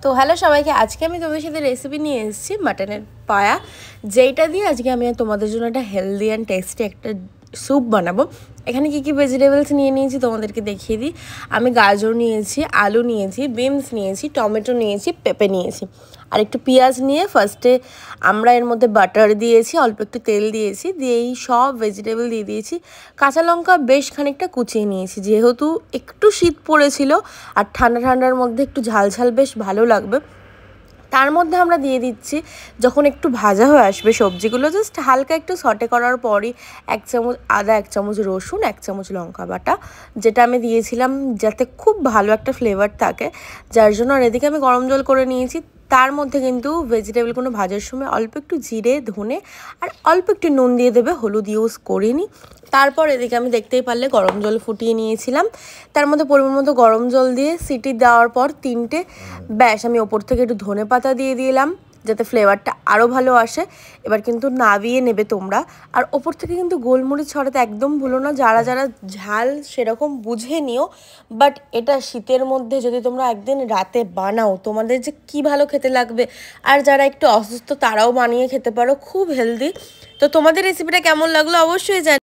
তো হ্যালো সবাইকে, আজকে আমি তোমাদের সাথে রেসিপি নিয়ে এসেছি মাটনের পায়া, যেইটা দিয়ে আজকে আমি তোমাদের জন্য একটা হেলদি অ্যান্ড টেস্টি একটা স্যুপ বানাবো। এখানে কী কী ভেজিটেবলস নিয়ে নিয়েছি তোমাদেরকে দেখিয়ে দিই। আমি গাজর নিয়েছি, আলু নিয়েছি, বিনস নিয়েছি, টমেটো নিয়েছি, পেঁপে নিয়েছি আর একটু পেঁয়াজ নিয়ে ফার্স্টে আমরা এর মধ্যে বাটার দিয়েছি, অল্প একটু তেল দিয়েছি, দিয়ে এই সব ভেজিটেবল দিয়ে দিয়েছি। কাঁচা লঙ্কা বেশ খানিকটা কুচিয়ে নিয়েছি, যেহেতু একটু শীত পড়েছিল আর ঠান্ডা ঠান্ডার মধ্যে একটু ঝাল ঝাল বেশ ভালো লাগবে। তার মধ্যে আমরা দিয়ে দিচ্ছি, যখন একটু ভাজা হয়ে আসবে সবজিগুলো, জাস্ট হালকা একটু সটে করার পরই 1 চামচ আদা, 1 চামচ রসুন, 1 চামচ লঙ্কা বাটা, যেটা আমি দিয়েছিলাম যাতে খুব ভালো একটা ফ্লেভার থাকে, যার জন্য আর এদিকে আমি গরম জল করে নিয়েছি। তার মধ্যে কিন্তু ভেজিটেবলগুলো ভাজার সময় অল্প একটু জিরে, ধনে আর অল্প একটু নুন দিয়ে দেবে, হলুদ ইউজ করিনি। তারপর এদিকে আমি দেখতেই পারলে গরম জল ফুটিয়ে নিয়েছিলাম, তার মধ্যে পরিমাণ মতো গরম জল দিয়ে সিটি দেওয়ার পর 3টে ব্যাস আমি ওপর থেকে একটু ধনে পাতা দিয়ে দিলাম যাতে ফ্লেভারটা আরও ভালো আসে। এবার কিন্তু নাবিয়ে নেবে তোমরা, আর ওপর থেকে কিন্তু গোলমরিচ ছড়াতে একদম ভুলো না। যারা যারা ঝাল সেরকম বুঝে নিও, বাট এটা শীতের মধ্যে যদি তোমরা একদিন রাতে বানাও, তোমাদের যে কী ভালো খেতে লাগবে। আর যারা একটু অসুস্থ তারাও বানিয়ে খেতে পারো, খুব হেলদি। তো তোমাদের রেসিপিটা কেমন লাগলো অবশ্যই জানি।